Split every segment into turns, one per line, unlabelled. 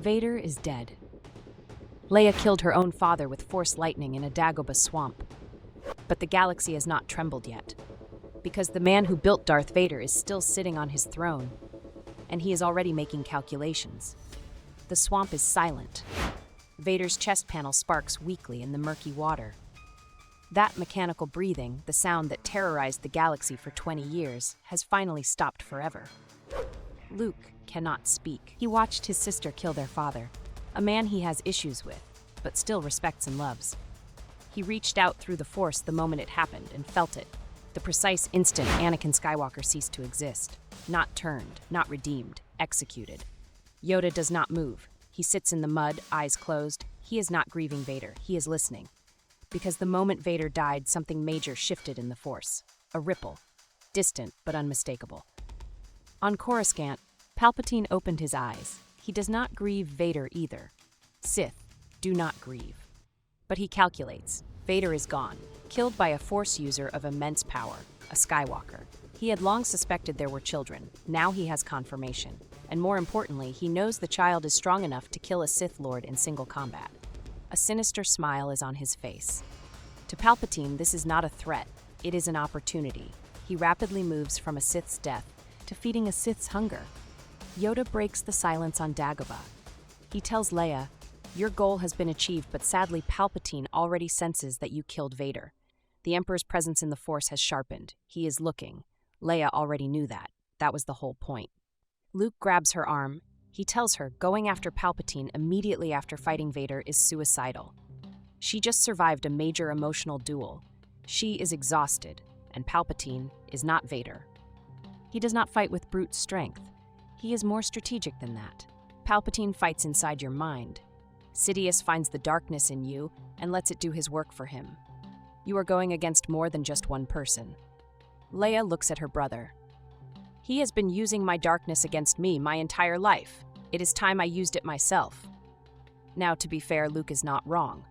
Vader is dead. Leia killed her own father with Force lightning in a Dagobah swamp. But the galaxy has not trembled yet, because the man who built Darth Vader is still sitting on his throne, and he is already making calculations. The swamp is silent. Vader's chest panel sparks weakly in the murky water. That mechanical breathing, the sound that terrorized the galaxy for 20 years, has finally stopped forever. Luke cannot speak. He watched his sister kill their father, a man he has issues with, but still respects and loves. He reached out through the Force the moment it happened and felt it, the precise instant Anakin Skywalker ceased to exist. Not turned, not redeemed, executed. Yoda does not move. He sits in the mud, eyes closed. He is not grieving Vader, he is listening. Because the moment Vader died, something major shifted in the Force. A ripple, distant but unmistakable. On Coruscant, Palpatine opened his eyes. He does not grieve Vader either. Sith do not grieve. But he calculates. Vader is gone, killed by a Force user of immense power, a Skywalker. He had long suspected there were children. Now he has confirmation. And more importantly, he knows the child is strong enough to kill a Sith Lord in single combat. A sinister smile is on his face. To Palpatine, this is not a threat. It is an opportunity. He rapidly moves from a Sith's death to feeding a Sith's hunger. Yoda breaks the silence on Dagobah. He tells Leia, "Your goal has been achieved, but sadly Palpatine already senses that you killed Vader. The Emperor's presence in the Force has sharpened. He is looking." Leia already knew that. That was the whole point. Luke grabs her arm. He tells her going after Palpatine immediately after fighting Vader is suicidal. She just survived a major emotional duel. She is exhausted, and Palpatine is not Vader. He does not fight with brute strength. He is more strategic than that. Palpatine fights inside your mind. Sidious finds the darkness in you and lets it do his work for him. You are going against more than just one person. Leia looks at her brother. "He has been using my darkness against me my entire life. It is time I used it myself." Now, to be fair, Luke is not wrong.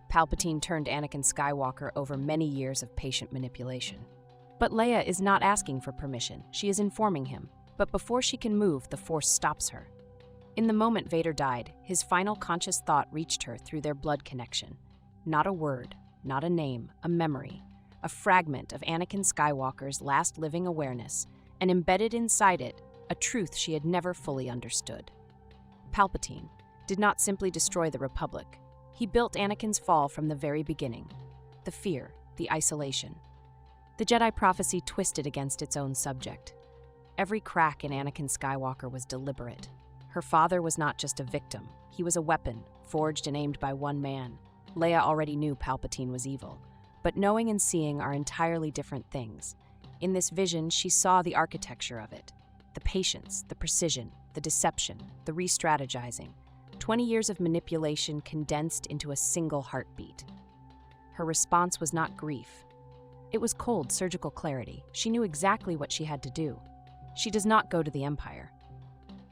Palpatine turned Anakin Skywalker over many years of patient manipulation. But Leia is not asking for permission. She is informing him. But before she can move, the Force stops her. In the moment Vader died, his final conscious thought reached her through their blood connection. Not a word, not a name, a memory, a fragment of Anakin Skywalker's last living awareness, and embedded inside it, a truth she had never fully understood. Palpatine did not simply destroy the Republic. He built Anakin's fall from the very beginning. The fear, the isolation. The Jedi prophecy twisted against its own subject. Every crack in Anakin Skywalker was deliberate. Her father was not just a victim. He was a weapon, forged and aimed by one man. Leia already knew Palpatine was evil. But knowing and seeing are entirely different things. In this vision, she saw the architecture of it. The patience, the precision, the deception, the re-strategizing. 20 years of manipulation condensed into a single heartbeat. Her response was not grief. It was cold, surgical clarity. She knew exactly what she had to do. She does not go to the Empire.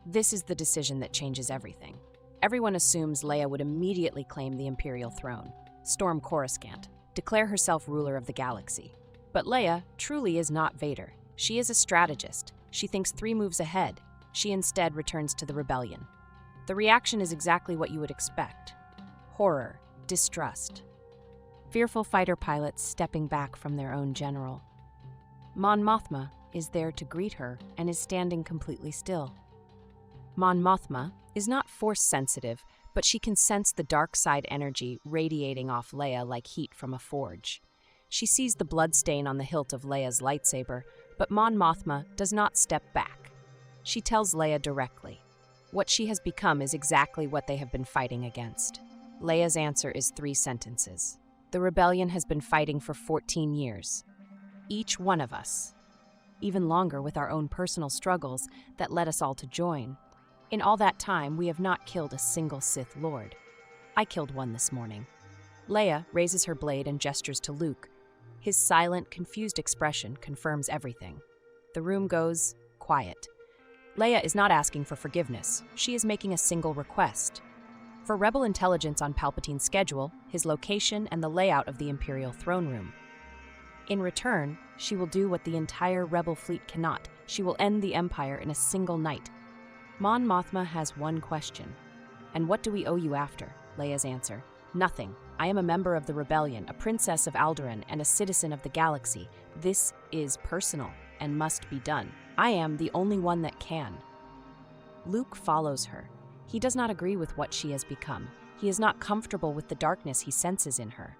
This is the decision that changes everything. Everyone assumes Leia would immediately claim the Imperial throne, storm Coruscant, declare herself ruler of the galaxy. But Leia truly is not Vader. She is a strategist. She thinks 3 moves ahead. She instead returns to the rebellion. The reaction is exactly what you would expect. Horror, distrust. Fearful fighter pilots stepping back from their own general. Mon Mothma is there to greet her and is standing completely still. Mon Mothma is not Force-sensitive, but she can sense the dark side energy radiating off Leia like heat from a forge. She sees the blood stain on the hilt of Leia's lightsaber, but Mon Mothma does not step back. She tells Leia directly. What she has become is exactly what they have been fighting against. Leia's answer is 3 sentences. The rebellion has been fighting for 14 years. Each one of us. Even longer with our own personal struggles that led us all to join. In all that time, we have not killed a single Sith Lord. I killed one this morning. Leia raises her blade and gestures to Luke. His silent, confused expression confirms everything. The room goes quiet. Leia is not asking for forgiveness. She is making a single request. For Rebel intelligence on Palpatine's schedule, his location, and the layout of the Imperial throne room. In return, she will do what the entire Rebel fleet cannot. She will end the Empire in a single night. Mon Mothma has one question. And what do we owe you after? Leia's answer. Nothing. I am a member of the rebellion, a princess of Alderaan, and a citizen of the galaxy. This is personal and must be done. I am the only one that can. Luke follows her. He does not agree with what she has become. He is not comfortable with the darkness he senses in her.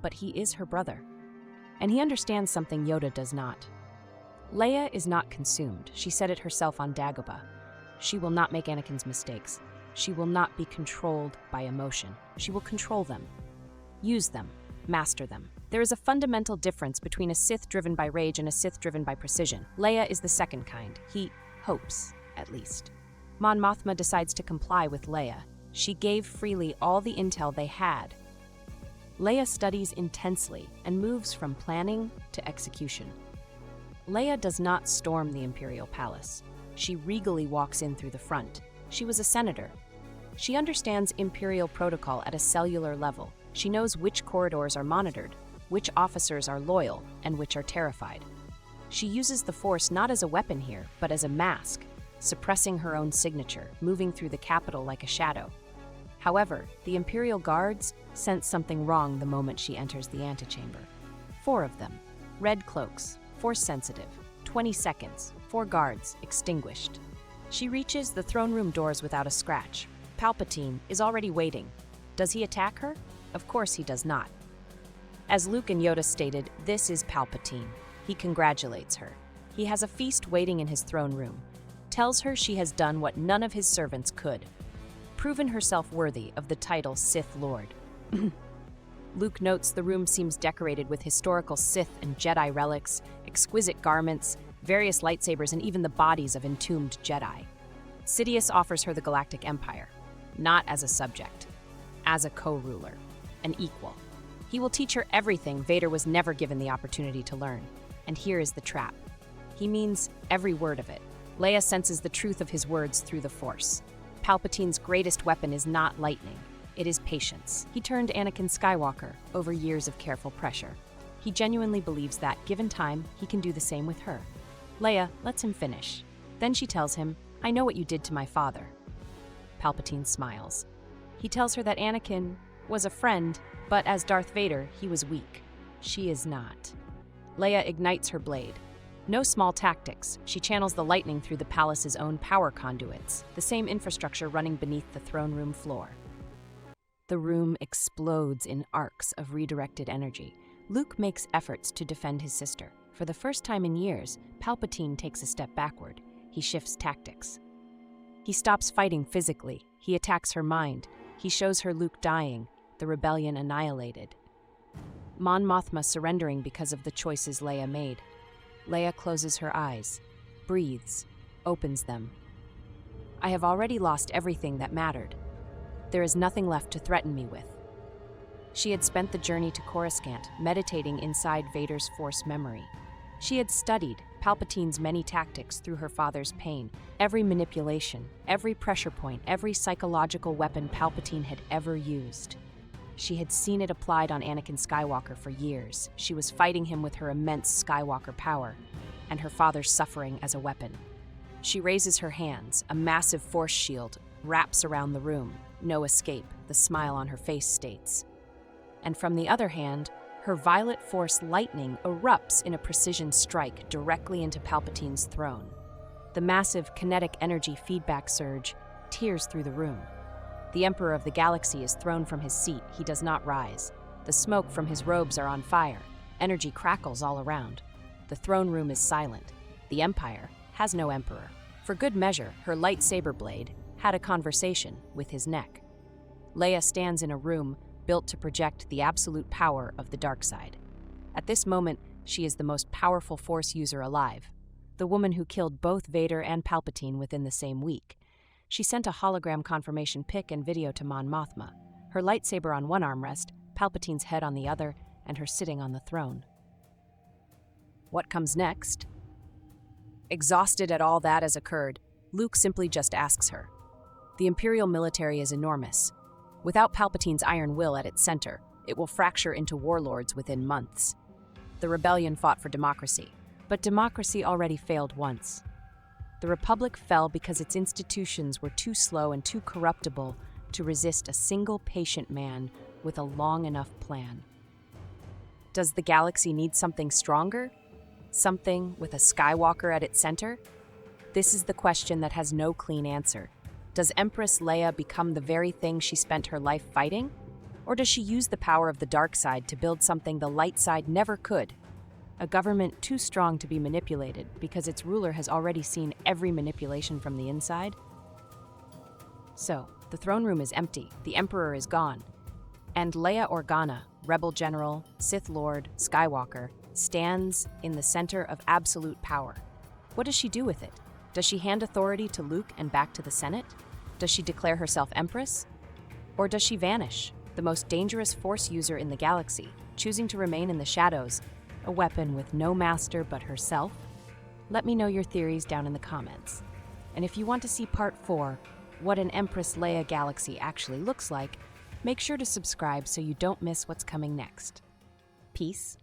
But he is her brother. And he understands something Yoda does not. Leia is not consumed. She said it herself on Dagobah. She will not make Anakin's mistakes. She will not be controlled by emotion. She will control them, use them, master them. There is a fundamental difference between a Sith driven by rage and a Sith driven by precision. Leia is the second kind. He hopes, at least. Mon Mothma decides to comply with Leia. She gave freely all the intel they had. Leia studies intensely and moves from planning to execution. Leia does not storm the Imperial Palace. She regally walks in through the front. She was a senator. She understands Imperial protocol at a cellular level. She knows which corridors are monitored, which officers are loyal, and which are terrified. She uses the Force not as a weapon here, but as a mask, suppressing her own signature, moving through the capital like a shadow. However, the Imperial guards sense something wrong the moment she enters the antechamber. 4 of them, red cloaks, Force-sensitive, 20 seconds, 4 guards, extinguished. She reaches the throne room doors without a scratch. Palpatine is already waiting. Does he attack her? Of course he does not. As Luke and Yoda stated, this is Palpatine. He congratulates her. He has a feast waiting in his throne room, tells her she has done what none of his servants could, proven herself worthy of the title Sith Lord. Luke notes the room seems decorated with historical Sith and Jedi relics, exquisite garments, various lightsabers, and even the bodies of entombed Jedi. Sidious offers her the Galactic Empire, not as a subject, as a co-ruler, an equal. He will teach her everything Vader was never given the opportunity to learn. And here is the trap. He means every word of it. Leia senses the truth of his words through the Force. Palpatine's greatest weapon is not lightning. It is patience. He turned Anakin Skywalker over years of careful pressure. He genuinely believes that, given time, he can do the same with her. Leia lets him finish. Then she tells him, I know what you did to my father. Palpatine smiles. He tells her that Anakin was a friend, but as Darth Vader, he was weak. She is not. Leia ignites her blade. No small tactics. She channels the lightning through the palace's own power conduits, the same infrastructure running beneath the throne room floor. The room explodes in arcs of redirected energy. Luke makes efforts to defend his sister. For the first time in years, Palpatine takes a step backward. He shifts tactics. He stops fighting physically. He attacks her mind. He shows her Luke dying, the rebellion annihilated. Mon Mothma surrendering because of the choices Leia made. Leia closes her eyes, breathes, opens them. I have already lost everything that mattered. There is nothing left to threaten me with. She had spent the journey to Coruscant, meditating inside Vader's Force memory. She had studied Palpatine's many tactics through her father's pain, every manipulation, every pressure point, every psychological weapon Palpatine had ever used. She had seen it applied on Anakin Skywalker for years. She was fighting him with her immense Skywalker power, and her father's suffering as a weapon. She raises her hands, a massive force shield wraps around the room. No escape, the smile on her face states. And from the other hand, her violet force lightning erupts in a precision strike directly into Palpatine's throne. The massive kinetic energy feedback surge tears through the room. The Emperor of the Galaxy is thrown from his seat. He does not rise. The smoke from his robes are on fire. Energy crackles all around. The throne room is silent. The Empire has no emperor. For good measure, her lightsaber blade had a conversation with his neck. Leia stands in a room built to project the absolute power of the dark side. At this moment, she is the most powerful Force user alive, the woman who killed both Vader and Palpatine within the same week. She sent a hologram confirmation pic and video to Mon Mothma, her lightsaber on one armrest, Palpatine's head on the other, and her sitting on the throne. What comes next? Exhausted at all that has occurred, Luke simply just asks her. The Imperial military is enormous. Without Palpatine's iron will at its center, it will fracture into warlords within months. The rebellion fought for democracy, but democracy already failed once. The Republic fell because its institutions were too slow and too corruptible to resist a single patient man with a long enough plan. Does the galaxy need something stronger? Something with a Skywalker at its center? This is the question that has no clean answer. Does Empress Leia become the very thing she spent her life fighting? Or does she use the power of the dark side to build something the light side never could? A government too strong to be manipulated because its ruler has already seen every manipulation from the inside? So, the throne room is empty, the Emperor is gone, and Leia Organa, Rebel General, Sith Lord, Skywalker, stands in the center of absolute power. What does she do with it? Does she hand authority to Luke and back to the Senate? Does she declare herself Empress? Or does she vanish, the most dangerous Force user in the galaxy, choosing to remain in the shadows, a weapon with no master but herself? Let me know your theories down in the comments. And if you want to see part 4, what an Empress Leia galaxy actually looks like, make sure to subscribe so you don't miss what's coming next. Peace.